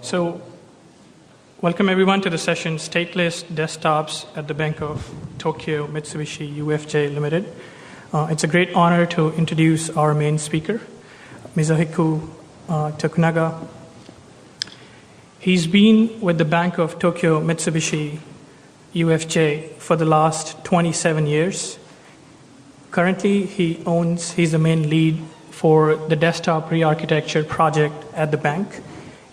So, welcome everyone to the session Stateless Desktops at the Bank of Tokyo-Mitsubishi UFJ Limited. It's a great honor to introduce our main speaker, Mizuhiko Tokunaga. He's been with the Bank of Tokyo-Mitsubishi UFJ for the last 27 years. Currently, he's the main lead for the desktop re-architecture project at the bank.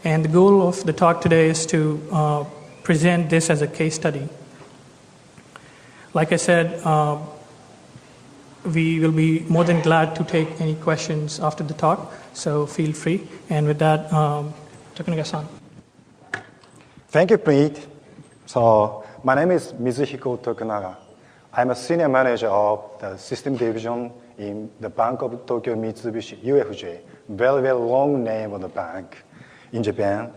And the goal of the talk today is to present this as a case study. Like I said, we will be more than glad to take any questions after the talk, so feel free. And with that, Tokunaga-san. Thank you, Pete. So my name is Mizuhiko Tokunaga. I'm a senior manager of the system division in the Bank of Tokyo-Mitsubishi UFJ. Very, very long name of the bank in Japan.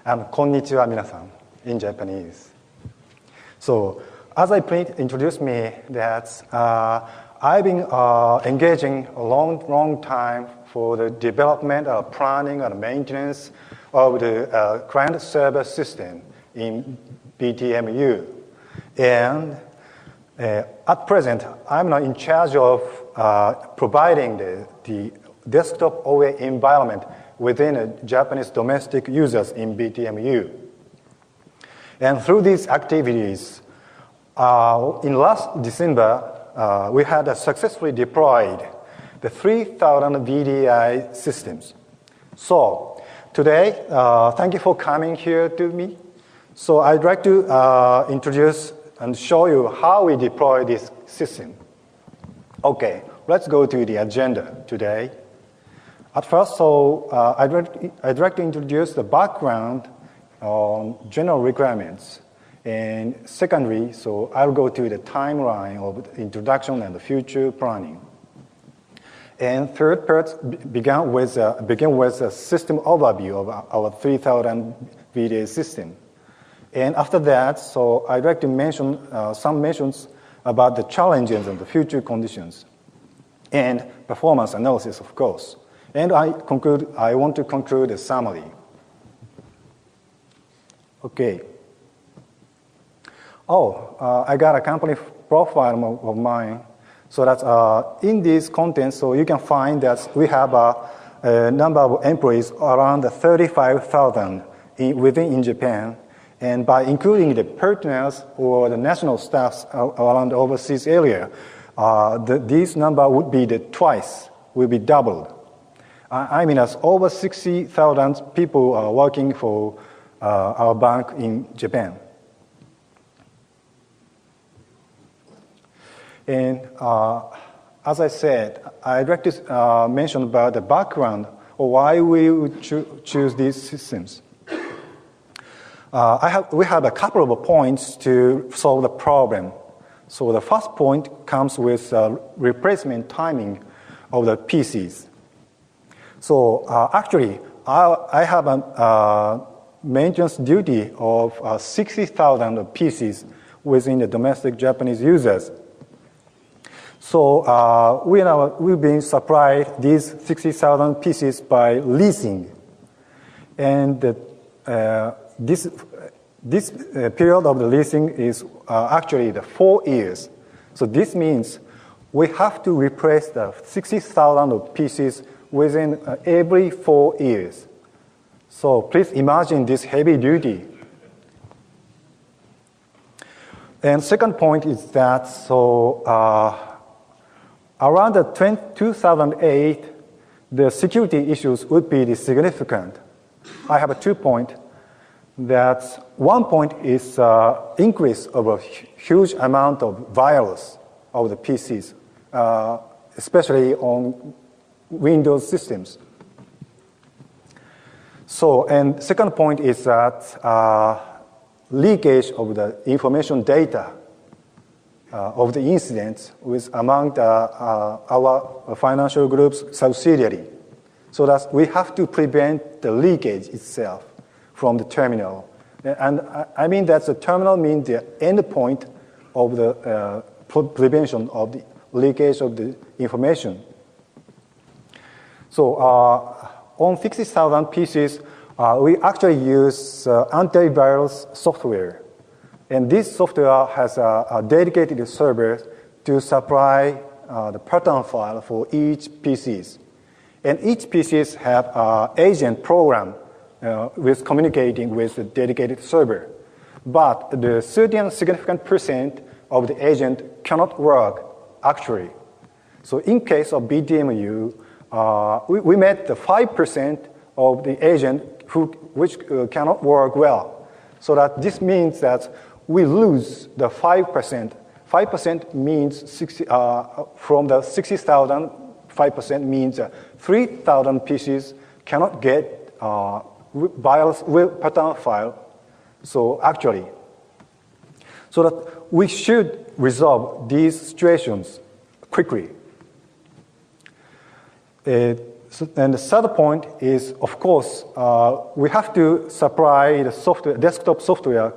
And konnichiwa minasan in Japanese. So as I introduced me, that I've been engaging a long time for the development, planning, and maintenance of the client-server system in BTMU. And at present, I'm now in charge of providing the desktop OA environment within Japanese domestic users in BTMU. And through these activities, in last December, we had successfully deployed the 3,000 VDI systems. So today, thank you for coming here to me. So I'd like to introduce and show you how we deploy this system. Okay, let's go to the agenda today. At first, I'd like to introduce the background on general requirements. And secondly, so I'll go to the timeline of the introduction and the future planning. And third part begin with a system overview of our 3,000 VDA system. And after that, so I'd like to mention some mentions about the challenges and the future conditions and performance analysis, of course. And I want to conclude a summary. Okay. I got a company profile of mine. So that in these contents, so you can find that we have a number of employees around 35,000 in Japan. And by including the partners or the national staffs around the overseas area, this number would be will be doubled. I mean, as over 60,000 people are working for our bank in Japan. And as I said, I'd like to mention about the background or why we would choose these systems. We have a couple of points to solve the problem. So the first point comes with replacement timing of the PCs. So actually, I have a maintenance duty of 60,000 PCs within the domestic Japanese users. So we've been supplied these 60,000 PCs by leasing. And this period of the leasing is actually the 4 years. So this means we have to replace the 60,000 PCs within every 4 years. So please imagine this heavy duty. And second point is that around 2008, the security issues would be significant. I have 2 points. That one point is increase of a huge amount of virus of the PCs, especially on Windows systems. So, and second point is that leakage of the information data of the incidents among our financial group's subsidiary. So that we have to prevent the leakage itself from the terminal. And I mean that the terminal means the end point of the prevention of the leakage of the information. So on 60,000 PCs, we actually use antivirus software. And this software has a dedicated server to supply the pattern file for each PCs. And each PCs have an agent program with communicating with the dedicated server. But the certain significant percent of the agent cannot work actually. So in case of BTMU, we met the 5% of the agent which cannot work well. So that this means that we lose the 5%. 5% means 60, from the 60,000, 5% means 3,000 PCs cannot get BIOS pattern file. So actually, so that we should resolve these situations quickly. And the third point is, of course, we have to supply the software, desktop software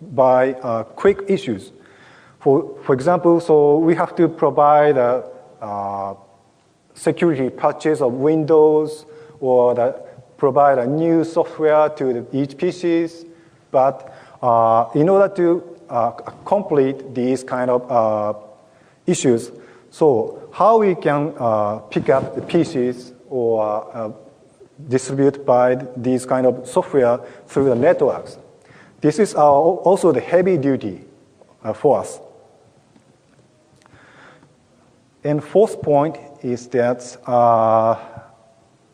by quick issues. For example, so we have to provide security patches of Windows or provide a new software to each PCs. But in order to complete these kind of issues, so how we can pick up the PCs or distribute by these kind of software through the networks. This is also the heavy duty for us. And fourth point is that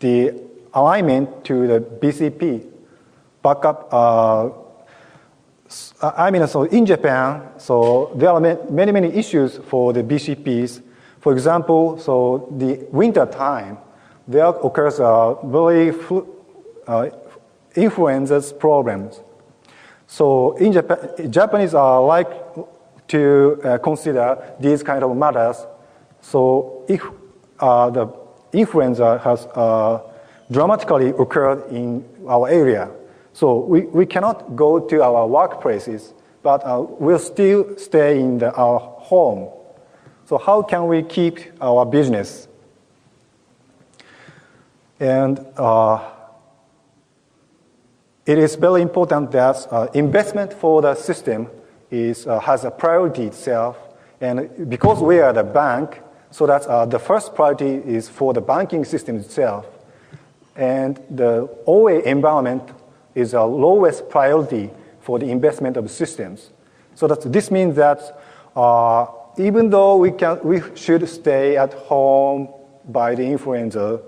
the alignment to the BCP backup. So in Japan, so there are many issues for the BCPs. For example, so the winter time, there occurs very influenza problems. So in Japan, Japanese are like to consider these kind of matters. So if the influenza has dramatically occurred in our area, so we cannot go to our workplaces, but we'll still stay in our home. So how can we keep our business? And it is very important that investment for the system has a priority itself. And because we are the bank, so that the first priority is for the banking system itself. And the OA environment is the lowest priority for the investment of systems. So this means that even though we should stay at home by the influenza,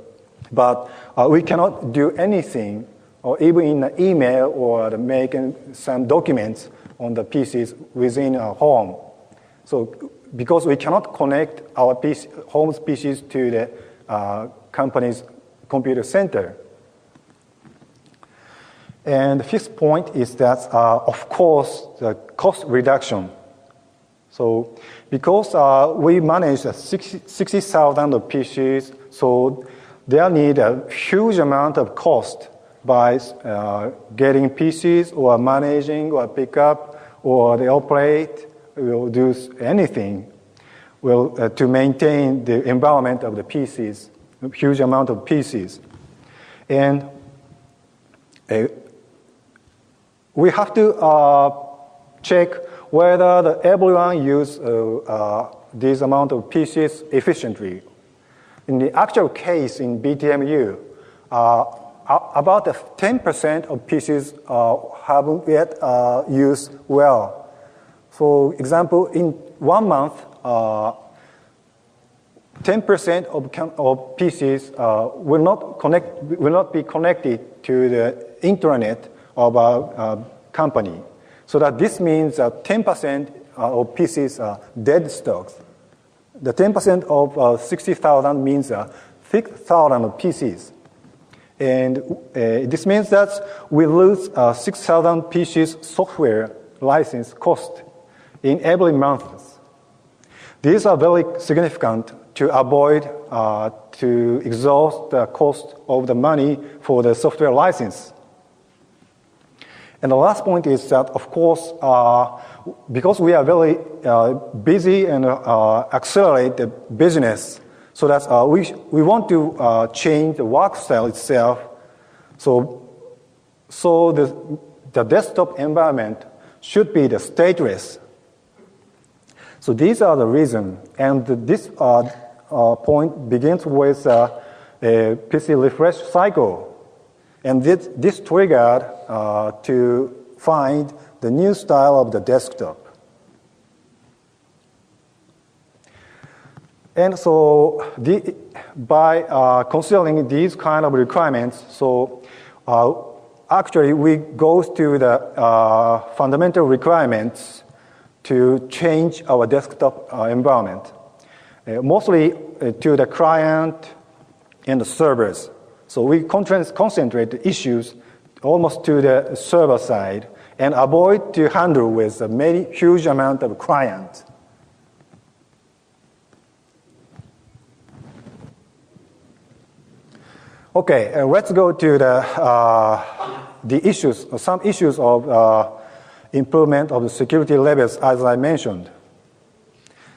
but we cannot do anything, or even in an email or making some documents on the PCs within our home. So because we cannot connect our home's PCs to the company's computer center. And the fifth point is that, of course, the cost reduction. So because we manage 60,000 of PCs, so they need a huge amount of cost by getting PCs or managing or pick up or they operate, will do anything to maintain the environment of the PCs, a huge amount of PCs. And we have to check whether everyone use this amount of PCs efficiently. In the actual case in BTMU, about 10% of PCs haven't yet used well. For example, in 1 month, 10% of PCs will not be connected to the internet of our company. So that this means that 10% of PCs are dead stocks. The 10% of 60,000 means 6,000 of PCs. And this means that we lose 6,000 PCs software license cost in every month. These are very significant to avoid to exhaust the cost of the money for the software license. And the last point is that, of course, because we are very busy and accelerate the business, So that's we want to change the work style itself. So the desktop environment should be the stateless. So these are the reasons, and this point begins with a PC refresh cycle, and this triggered to find the new style of the desktop. And so by considering these kind of requirements, so actually we go to the fundamental requirements to change our desktop environment, mostly to the client and the servers. So we concentrate the issues almost to the server side and avoid to handle with a huge amount of clients. Okay, let's go to the issues, some issues of improvement of the security levels, as I mentioned.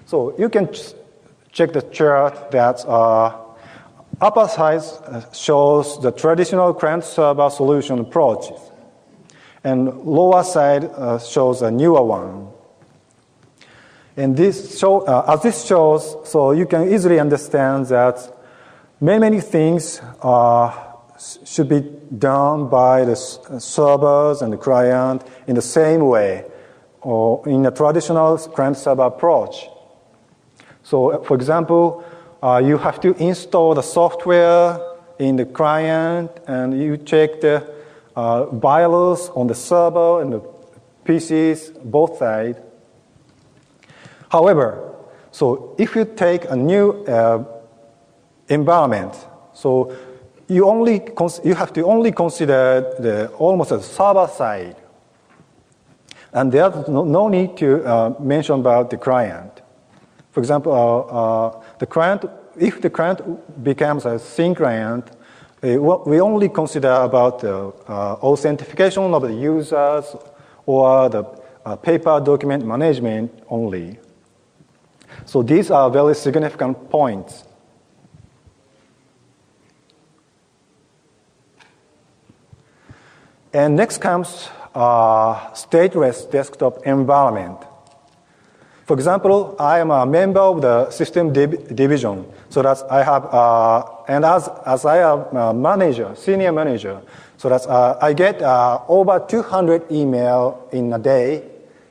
So you can check the chart that upper side shows the traditional client-server solution approaches, and lower side shows a newer one. And as this shows, so you can easily understand that many things should be done by the servers and the client in the same way, or in a traditional client-server approach. So, for example, you have to install the software in the client, and you check the virus on the server and the PCs, both sides. However, so if you take a new environment, so you have to only consider almost the server side, and there's no need to mention about the client. For example, if the client becomes a thin client, we only consider about the authentication of the users or the paper document management only. So these are very significant points. And next comes stateless desktop environment. For example, I am a member of the system division, so that I have, and as I am a manager, senior manager, so that I get over 200 email in a day,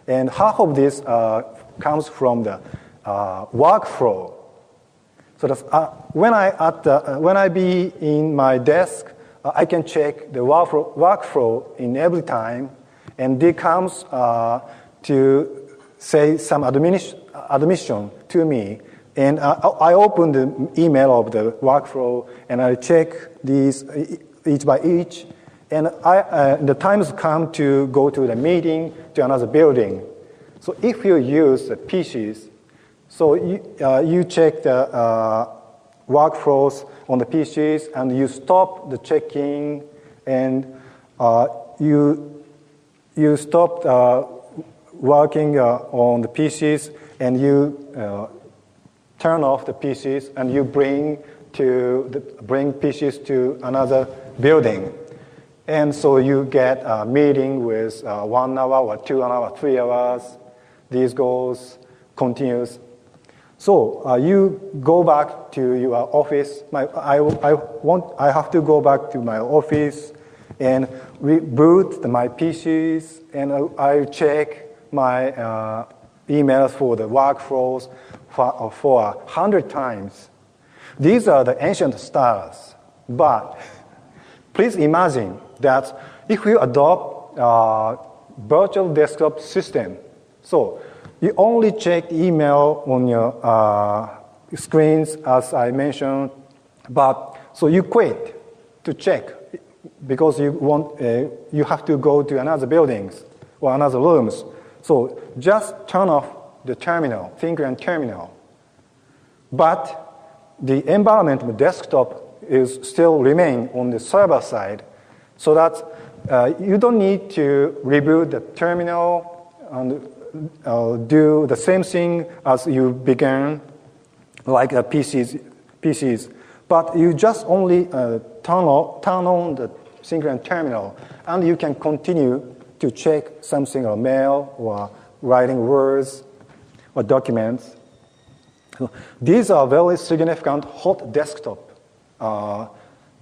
and half of this comes from the workflow. So that when I be in my desk, I can check the workflow in every time, and it comes to say some admission to me, and I open the email of the workflow, and I check these each by each, and the time has come to go to the meeting to another building. So if you use the PCs, so you check the workflows on the PCs, and you stop the checking, and you stop working on the PCs, and you turn off the PCs, and you bring PCs to another building. And so you get a meeting with 1 hour or 2 hours, 3 hours. These goes continues. So you go back to your office. I have to go back to my office and reboot my PCs, and I check my emails for the workflows for 100 times. These are the ancient styles. But please imagine that if you adopt virtual desktop system, so you only check email on your screens, as I mentioned, but so you quit to check because you have to go to another buildings or another rooms. So just turn off the terminal, Concurrent terminal. But the environment of the desktop is still remain on the server side, so that you don't need to reboot the terminal and do the same thing as you began, like the PCs PCs, but you just only turn on the Concurrent terminal, and you can continue to check something or mail or writing words or documents. So these are very significant hot desktop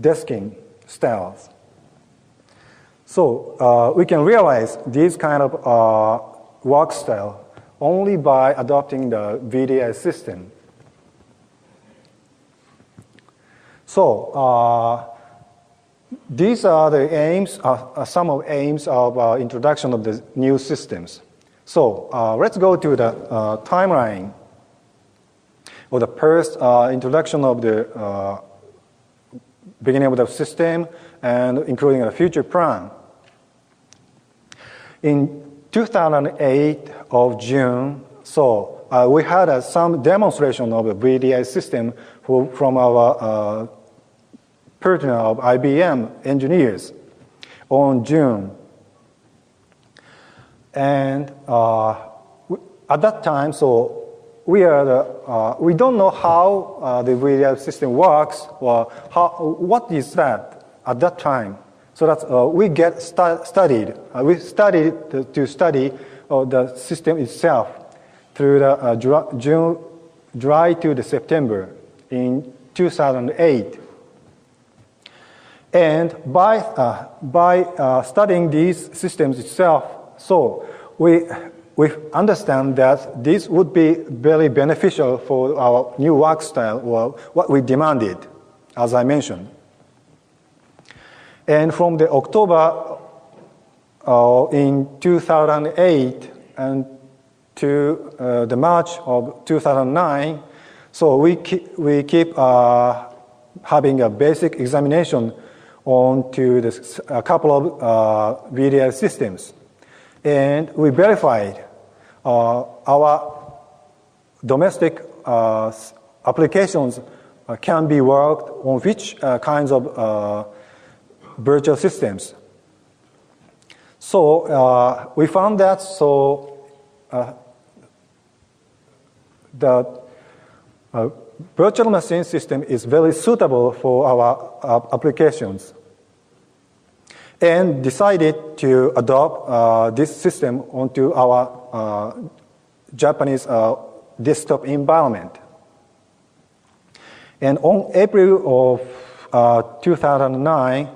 desking styles. So we can realize these kind of work style only by adopting the VDI system. So these are the aims, some of aims of introduction of the new systems. So let's go to the timeline or the first introduction of the beginning of the system and including a future plan. In 2008 of June, so we had some demonstration of the VDI system from our partner of IBM engineers on June. And at that time, so we don't know how the VDI system works or what is that at that time. So that we get studied. We studied to study the system itself through the July to the September in 2008. And by studying these systems itself, so we understand that this would be very beneficial for our new work style or what we demanded, as I mentioned. And from the October in 2008 and to the March of 2009, so we keep having a basic examination on to a couple of VDI systems. And we verified our domestic applications can be worked on which kinds of virtual systems. So we found that the virtual machine system is very suitable for our applications, and decided to adopt this system onto our Japanese desktop environment. And on April of 2009,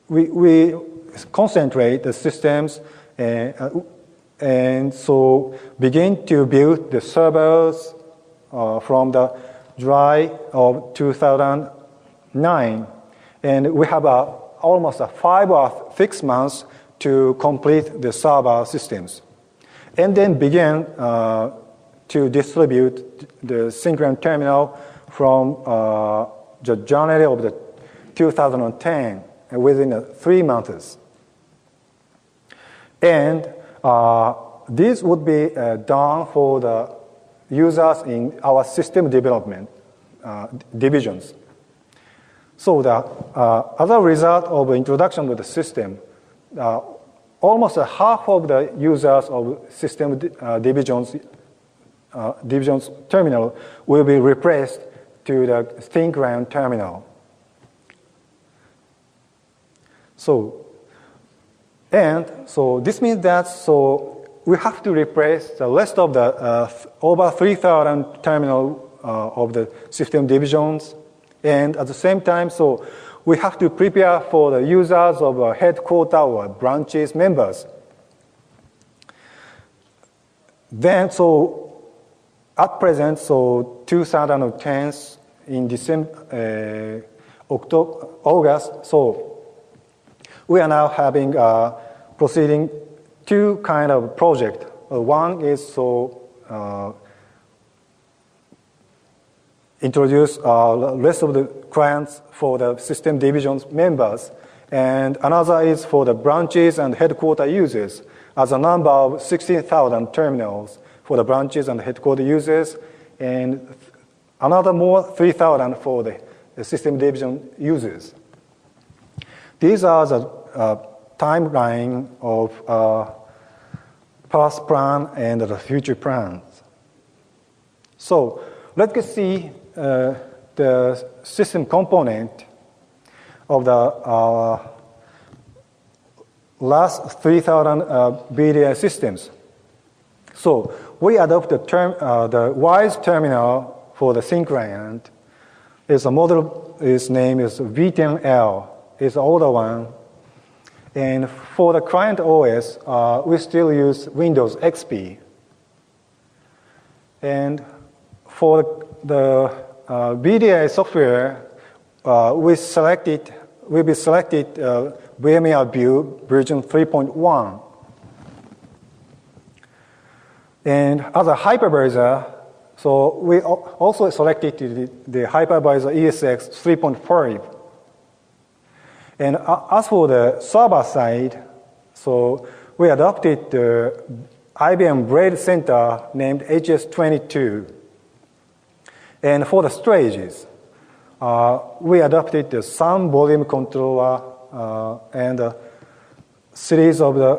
we concentrate the systems and so begin to build the servers from the July of 2009, and we have almost 5 or 6 months to complete the server systems, and then begin to distribute the Concurrent terminal from the January of the 2010 within 3 months. And this would be done for the users in our system development divisions. So as a result of the introduction of the system, almost half of the users of system divisions terminal will be replaced to the Concurrent terminal. So this means that we have to replace the rest of the over 3,000 terminal of the system divisions, and at the same time, so we have to prepare for the users of headquarters or branches members. Then, at present, 2010 in December, August, we are now having proceeding 2 kind of project. One is introduce rest of the clients for the system divisions members, and another is for the branches and headquarter users, as a number of 16,000 terminals for the branches and headquarter users, and another more 3,000 for the system division users. These are the timeline of past plan and the future plans. So let's see the system component of the last 3,000 VDI systems. So we adopt the WISE terminal for the thin client. Its model, its name is V10L. It's the older one. And for the client OS, we still use Windows XP. And for the VDI software, we selected VMware View version 3.1. And as a hypervisor, so we also selected the hypervisor ESX 3.5. And as for the server side, so we adopted the IBM Braid Center named HS22. And for the storages, we adopted the Sun volume controller and a series of the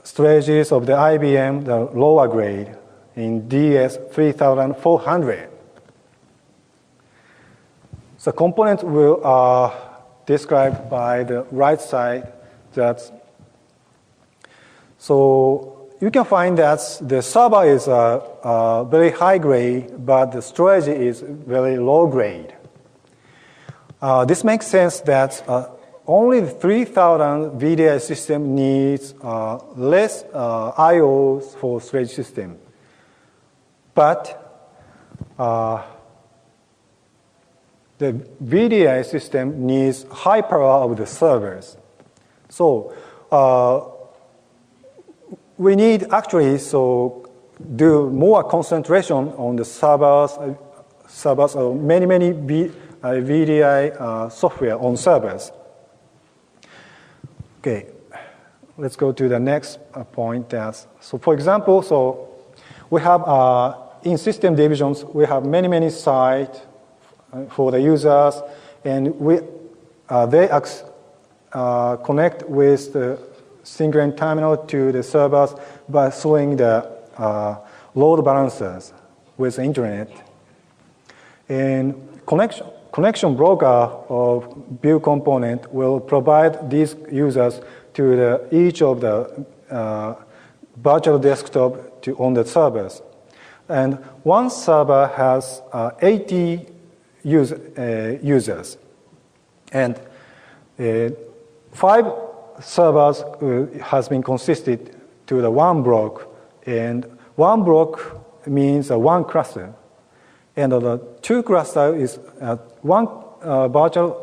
storages of the IBM, the lower grade, in DS3400. The components will described by the right side. So you can find that the server is very high grade, but the storage is very low grade. This makes sense that only the 3,000 VDI system needs less I/Os for storage system. But the VDI system needs high power of the servers. So we need actually do more concentration on the servers or many VDI software on servers. Okay, let's go to the next point. So for example, we have in system divisions, we have many sites for the users, and they connect with the single terminal to the servers by throwing the load balancers with the internet. And connection broker of view component will provide these users to each of the virtual desktop on the servers. And one server has 80 users. And 5 servers has been consisted to the one block. And one block means one cluster. And the 2 cluster is one virtual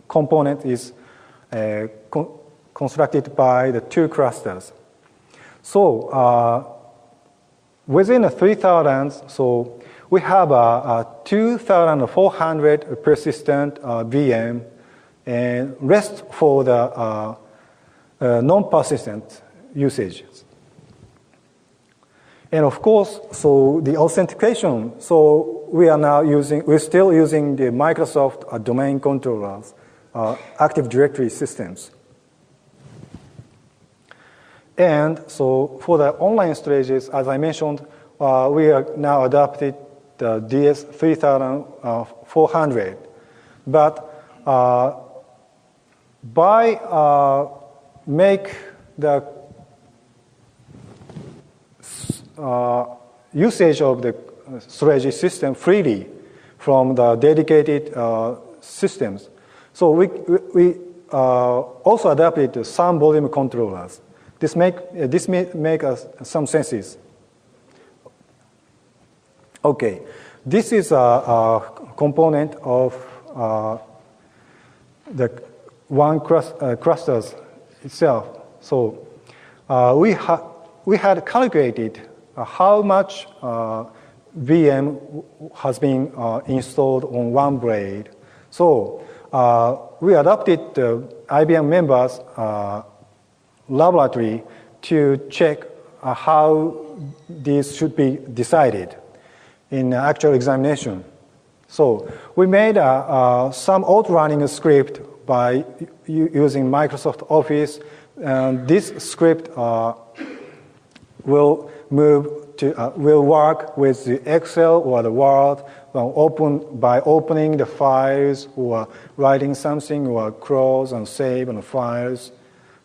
component is constructed by the 2 clusters. So within the 3,000, so we have a 2,400 persistent VM, and rest for the non-persistent usages. And of course, so the authentication. So we're still using the Microsoft domain controllers, Active Directory systems. And so for the online storages, as I mentioned, we are now adopted the DS3400. But by make the usage of the storage system freely from the dedicated systems. So we also adapted the Sun volume controllers. This make some senses. Okay, this is a component of the one clusters itself. So we had calculated how much VM has been installed on one blade. So we adopted the IBM members' laboratory to check how this should be decided in actual examination. So we made some auto-running script by using Microsoft Office, and this script will will work with the Excel or the Word by opening the files or writing something or close and save on the files.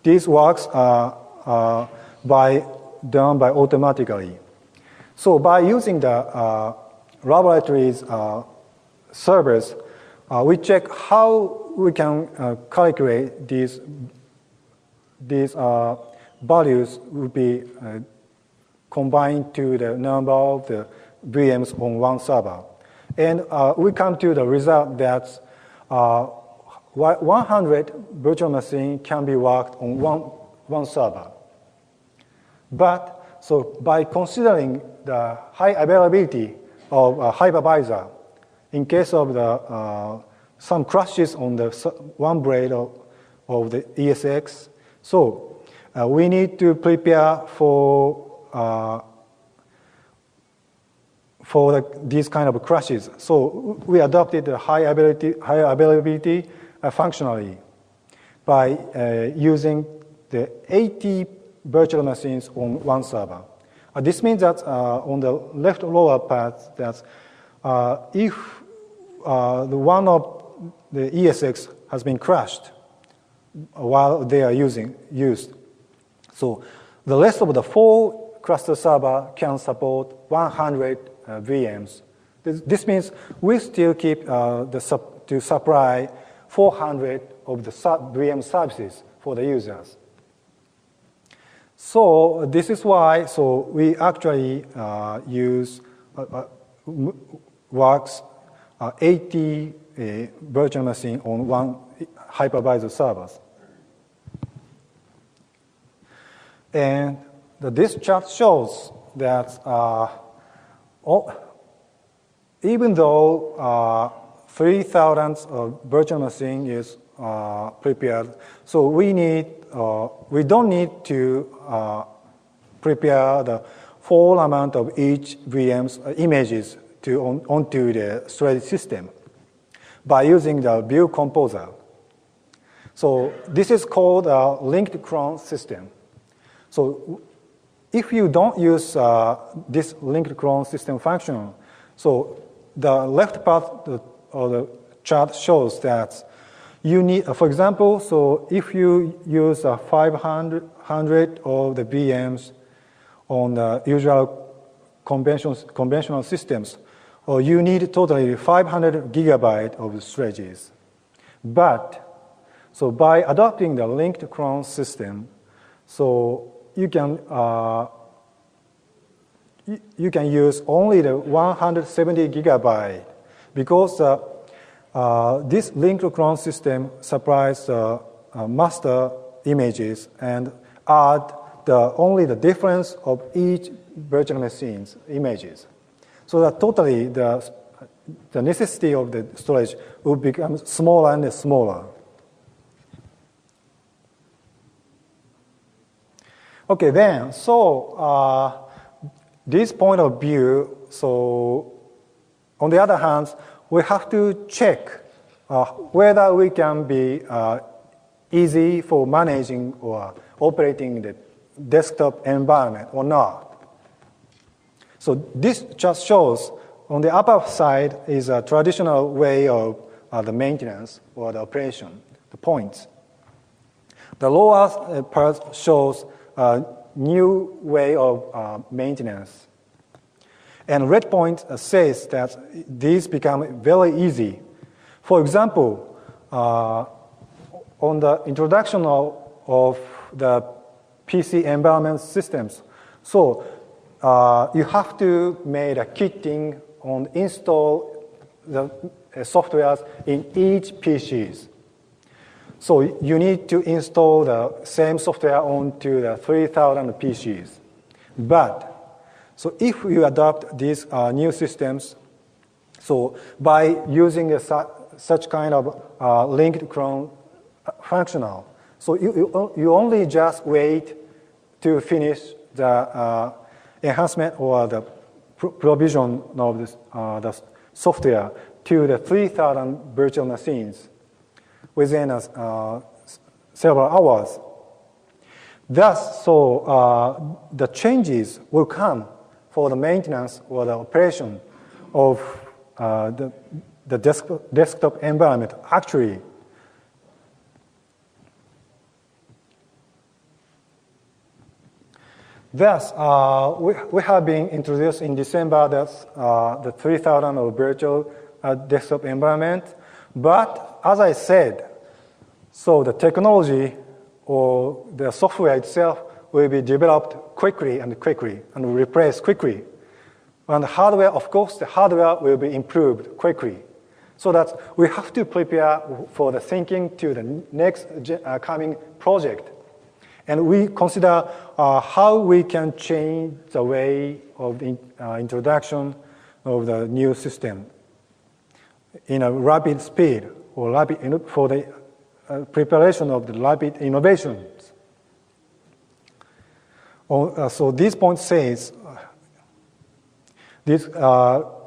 These works are done by automatically. So by using the laboratory's servers, we check how we can calculate these values will be combined to the number of the VMs on one server. And we come to the result that 100 virtual machines can be worked on one server. But so by considering the high availability of a hypervisor, in case of the some crashes on the one blade of the ESX, so we need to prepare for these kind of crashes. So we adopted the high availability functionally by using the 80 virtual machines on one server. This means that on the left lower part, that if the one of the ESX has been crashed while they are used, so the rest of the 4 cluster server can support 100 VMs. This means we still keep to supply 400 of the VM services for the users. So this is why we actually use works 80 virtual machine on one hypervisor servers. And this chart shows that even though 3,000 virtual machine is prepared, so we don't need to prepare the full amount of each VM's images onto the storage system by using the View Composer. So this is called a linked cron system. So if you don't use this linked cron system function, so the left part of the chart shows that you need, for example, so if you use 500 of the VMs on the usual conventional systems, or you need totally 500 gigabytes of storages. But so by adopting the linked cron system, so you can use only the 170 gigabyte because this linked cron system supplies master images and add only the difference of each virtual machine's images. So that totally the necessity of the storage will become smaller and smaller. Okay, then, so this point of view, so on the other hand, we have to check whether we can be easy for managing or operating the desktop environment or not. So this just shows on the upper side is a traditional way of the maintenance or the operation, the points. The lower part shows a new way of maintenance. And red point says that these become very easy. For example, on the introduction of the PC environment systems, so you have to make a kitting on install the softwares in each PCs. So you need to install the same software onto the 3,000 PCs. But so if you adopt these new systems, so by using such kind of linked cron functional, so you only just wait to finish the enhancement or the provision of the software to the 3,000 virtual machines within several hours. Thus, the changes will come for the maintenance or the operation of the desktop environment. Actually, thus, we have been introduced in December the 3000 of virtual desktop environment. But as I said, so the technology or the software itself will be developed quickly and replaced quickly. And the hardware, of course, the hardware will be improved quickly. So that we have to prepare for the thinking to the next coming project. And we consider how we can change the way of the introduction of the new system in a rapid speed or for the preparation of the rapid innovations. So this point says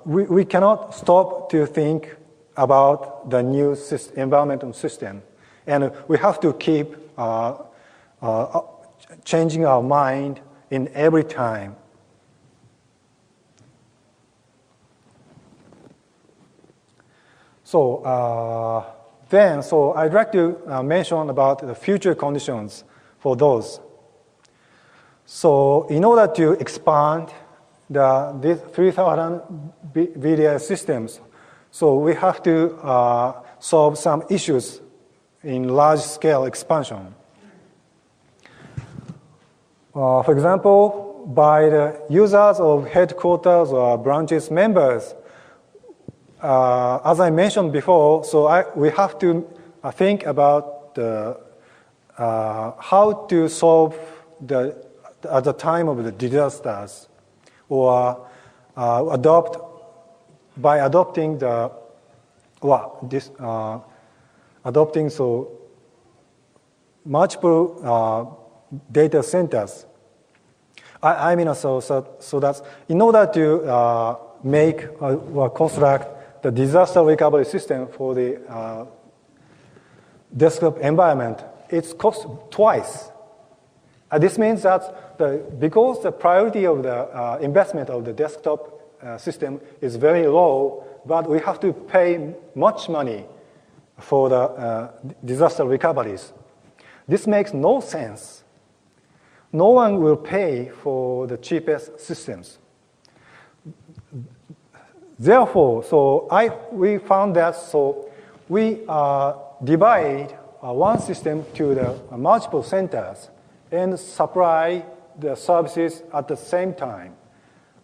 we cannot stop to think about the new environmental system, and we have to keep changing our mind in every time. So I'd like to mention about the future conditions for those. So in order to expand these 3,000 VDI systems, so we have to solve some issues in large-scale expansion. For example, by the users of headquarters or branches members, as I mentioned before, we have to think about how to solve at the time of the disasters, or adopting multiple data centers. So that's in order to make or construct the disaster recovery system for the desktop environment, it's cost twice. This means that because the priority of the investment of the desktop system is very low, but we have to pay much money for the disaster recoveries. This makes no sense. No one will pay for the cheapest systems. Therefore, we found that we divide one system to the multiple centers and supply the services at the same time.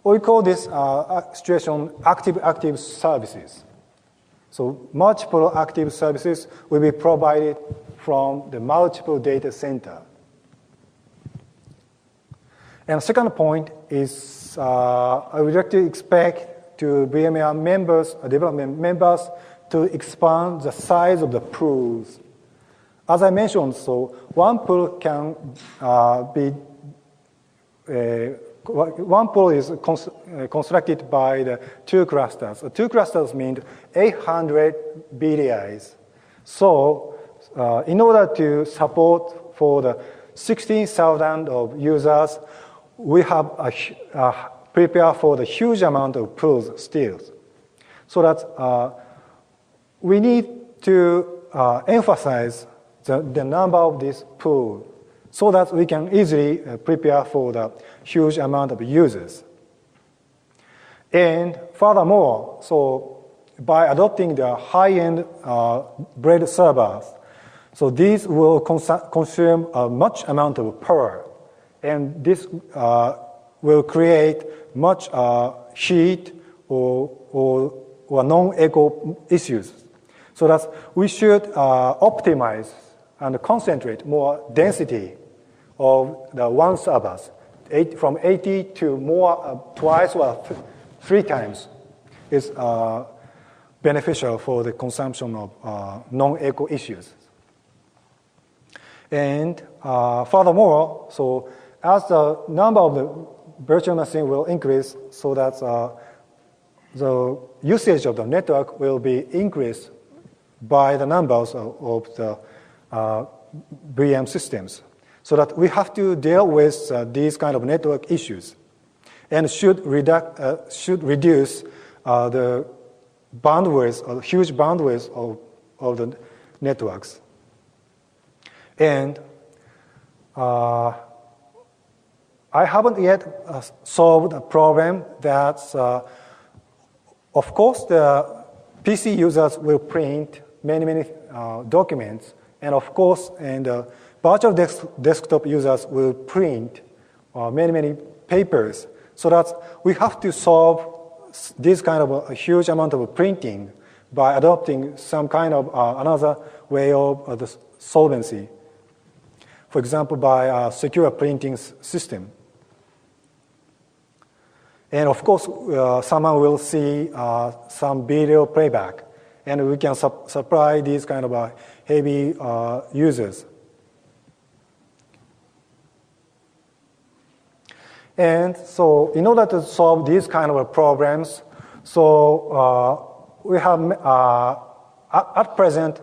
We call this situation active services. So multiple active services will be provided from the multiple data center. And second point is I would like to expect to VMware members, development members, to expand the size of the pools. As I mentioned, one pool can one pool is constructed by the two clusters. Two clusters mean 800 VDIs. So in order to support for the 16,000 of users, we have prepare for the huge amount of pools still. So that we need to emphasize the number of this pool so that we can easily prepare for the huge amount of users. And furthermore, by adopting the high-end blade servers, so these will consume a much amount of power, and this will create much heat or non-eco issues. So that we should optimize and concentrate more density of the one servers, from 80 to more, twice or 3 times is beneficial for the consumption of non-eco issues. And furthermore, as the number of the virtual machine will increase, so that the usage of the network will be increased by the numbers of the VM systems. So that we have to deal with these kind of network issues and should reduce the bandwidth, or huge bandwidth of the networks. And I haven't yet solved a problem that, of course, the PC users will print many documents, and of course, virtual desktop users will print many papers. So that we have to solve this kind of a huge amount of printing by adopting some kind of another way of the solvency. For example, by a secure printing system. And of course, someone will see some video playback, and we can supply these kind of heavy users. And so in order to solve these kind of problems, so we have, at present,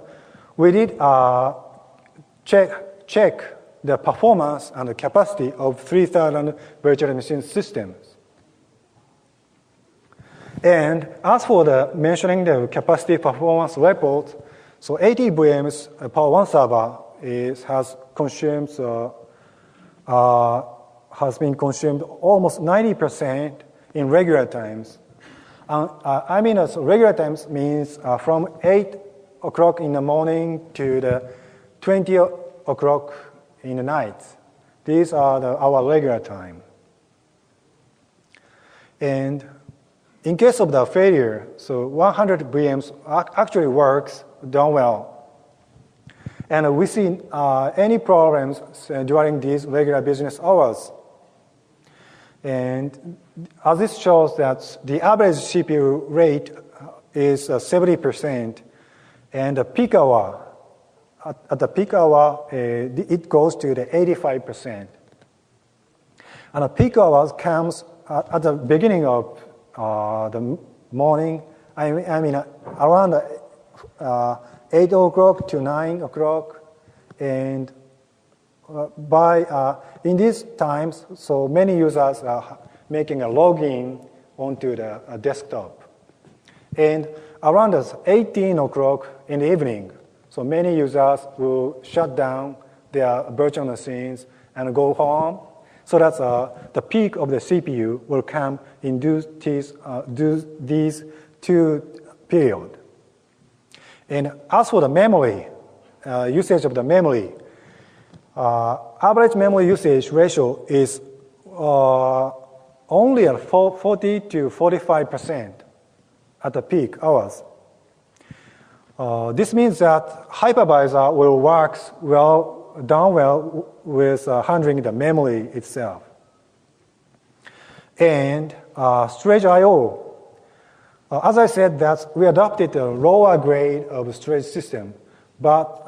we did check the performance and the capacity of 3,000 virtual machine systems. And as for the mentioning the capacity performance report, so 80 VMs per one server has been consumed almost 90% in regular times. I mean, regular times means from 8 o'clock in the morning to the 20 o'clock in the night. These are our regular time. And in case of the failure, so 100 VMs actually works done well. And we see any problems during these regular business hours. And as this shows that the average CPU rate is 70%, and the peak hour, at the peak hour, it goes to the 85%. And the peak hours comes at the beginning of the morning, I mean around 8 o'clock to 9 o'clock, and in these times, so many users are making a login onto the desktop. And around 18 o'clock in the evening, so many users will shut down their virtual machines and go home. So that's the peak of the CPU will come in these two periods. And as for the memory, usage of the memory, average memory usage ratio is only at 40 to 45% at the peak hours. This means that hypervisor will work done well with handling the memory itself. And storage I/O. As I said, that we adopted a lower grade of storage system, but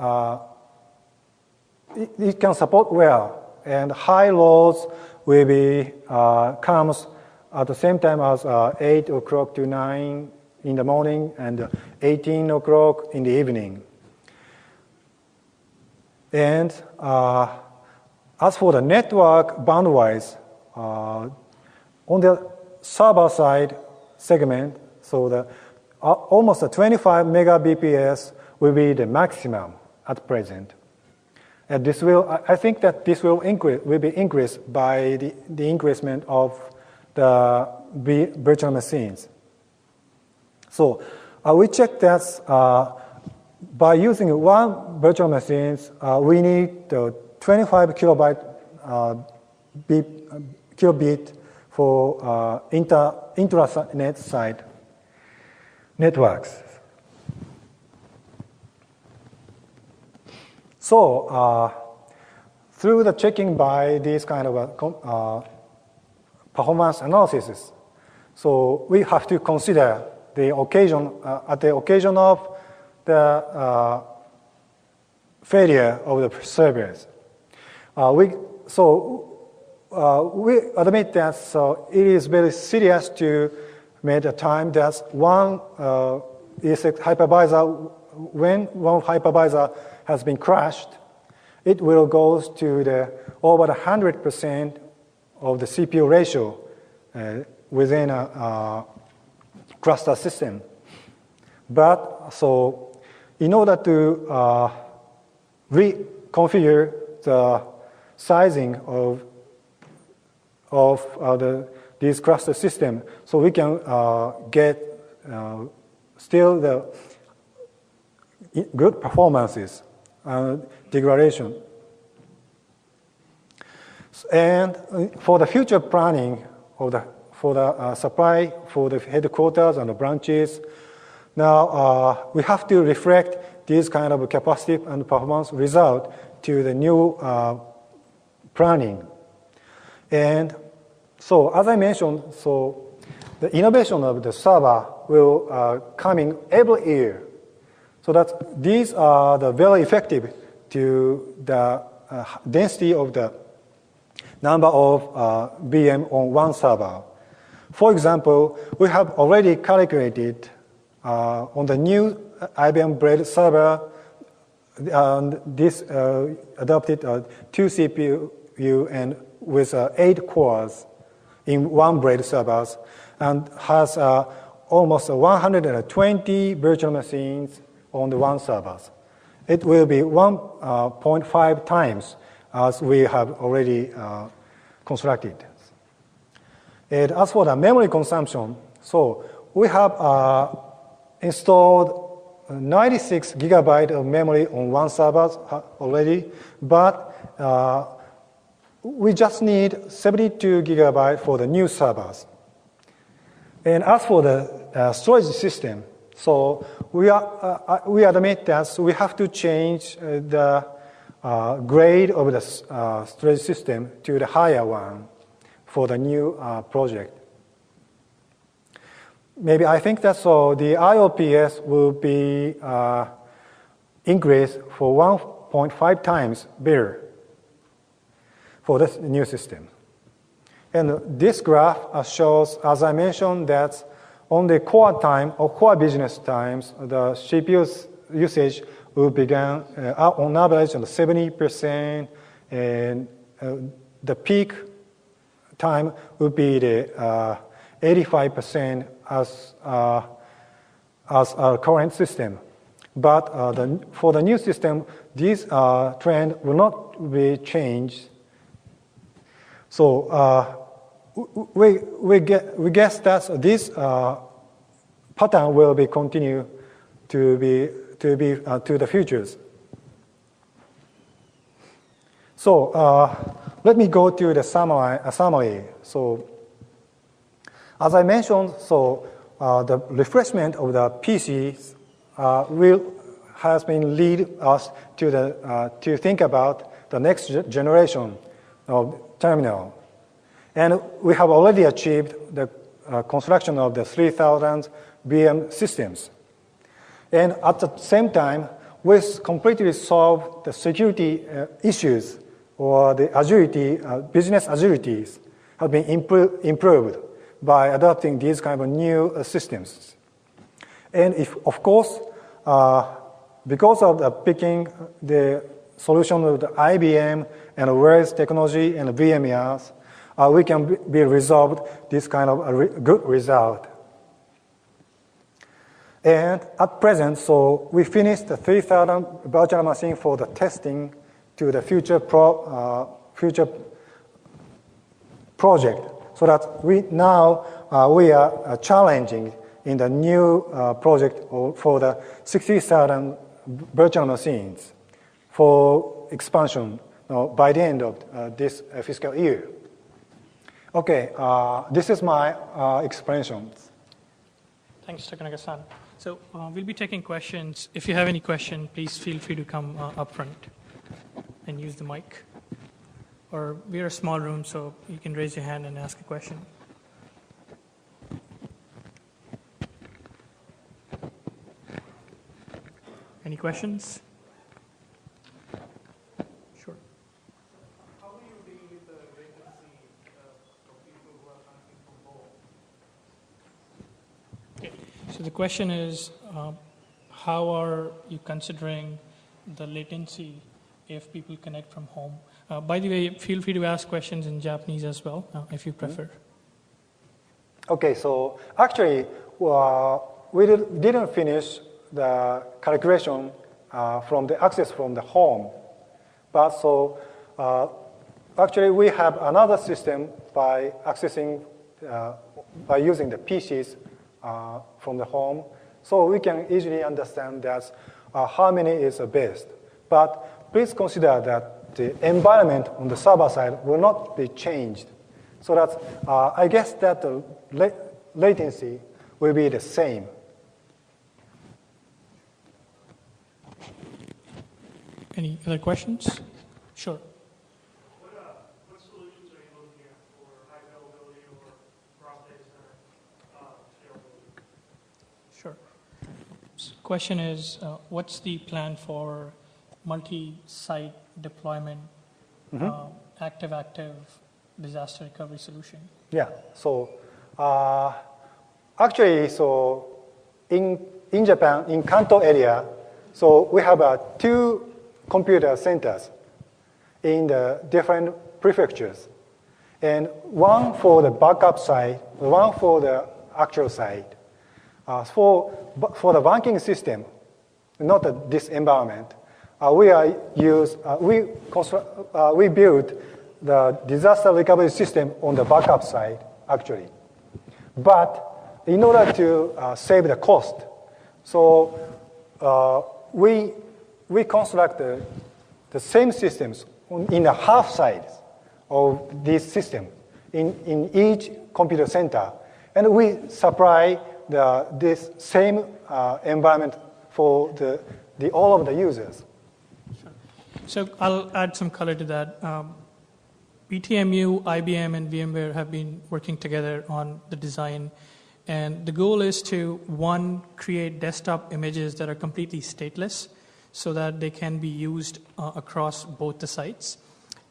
it can support well, and high loads will be comes at the same time as 8 o'clock to 9 in the morning and 18 o'clock in the evening. And as for the network bandwidth, on the server side segment, so the almost 25 megabps will be the maximum at present. And this will, I think that this will be increased by the increasement of the virtual machines. So we checked that by using one virtual machine, we need 25 kilobit for intranet side networks. So through the checking by these kind of performance analysis, so we have to consider the occasion at the occasion of the failure of the servers. We admit that it is very serious to make a time that one hypervisor, when one hypervisor has been crashed, it will go to the over 100% of the CPU ratio within a cluster system. But so in order to reconfigure the sizing of this cluster system, so we can get still the good performances and degradation. And for the future planning for the supply for the headquarters and the branches, now we have to reflect this kind of capacity and performance result to the new planning. And so as I mentioned, so the innovation of the server will coming every year. So that these are the very effective to the density of the number of VM on one server. For example, we have already calculated on the new IBM Braid server, and this adopted 2 CPU and with 8 cores in one Braid servers, and has almost 120 virtual machines on the one servers. It will be 1.5 times as we have already constructed. And as for the memory consumption, so we have installed 96 gigabytes of memory on one server already, but we just need 72 gigabytes for the new servers. And as for the storage system, so we admit that we have to change the grade of the storage system to the higher one for the new project. Maybe I think that so the IOPS will be increased for 1.5 times better for this new system. And this graph shows, as I mentioned, that on the core time or core business times, the CPU's usage will begin on average on 70%, and the peak time will be the 85% as our current system. But for the new system, this trend will not be changed. So we guess that this pattern will be continue to the futures. So let me go to the summary. So as I mentioned, so the refreshment of the PCs has been lead us to think about the next generation of terminal. And we have already achieved the construction of the 3,000 VM systems. And at the same time, we completely solved the security issues, or the agility, business agilities have been improved by adopting these kind of new systems. And of course, because of the picking the solution of the IBM and Ware's technology and VMware's, we can be resolved this kind of a good result. And at present, so we finished the 3,000 virtual machine for the testing to the future project, so that we are challenging in the new project for the 60,000 virtual machines for expansion by the end of this fiscal year. Okay, this is my explanation. Thanks, Takanaka-san. So we'll be taking questions. If you have any question, please feel free to come up front and use the mic. Or we're a small room, so you can raise your hand and ask a question. Any questions? Sure. How do you deal with the latency of people who are connecting from home? Okay. So the question is, how are you considering the latency if people connect from home. By the way, feel free to ask questions in Japanese as well, if you prefer. Okay, so actually, we didn't finish the calculation from the access from the home. But so actually, we have another system by accessing, by using the PCs from the home. So we can easily understand that how many is the best. But please consider that the environment on the server side will not be changed. So that I guess that the latency will be the same. Any other questions? Sure. What solutions are you looking at for high availability or cross-data center scalability? Sure. So question is, what's the plan for multi-site deployment, active-active disaster recovery solution? Yeah, so actually, so in Japan, in Kanto area, so we have 2 computer centers in the different prefectures. And one for the backup side, one for the actual side. For the banking system, not this environment, we built the disaster recovery system on the backup side, actually. But in order to save the cost, so we construct the same systems in the half sides of this system in each computer center, and we supply this same environment for all of the users. Sure. So I'll add some color to that. BTMU, IBM, and VMware have been working together on the design, and the goal is to, one, create desktop images that are completely stateless so that they can be used across both the sites.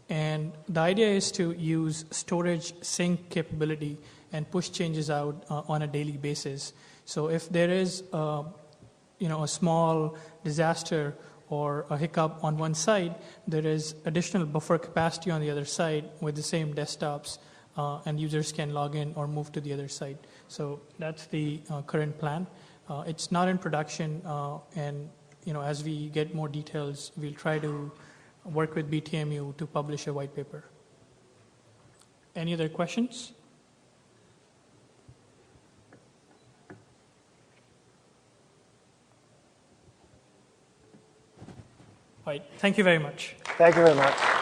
And the idea is to use storage sync capability and push changes out on a daily basis. So if there is a small disaster or a hiccup on one side, there is additional buffer capacity on the other side with the same desktops, and users can log in or move to the other side. So that's the current plan. It's not in production, and as we get more details, we'll try to work with BTMU to publish a white paper. Any other questions? All right, thank you very much. Thank you very much.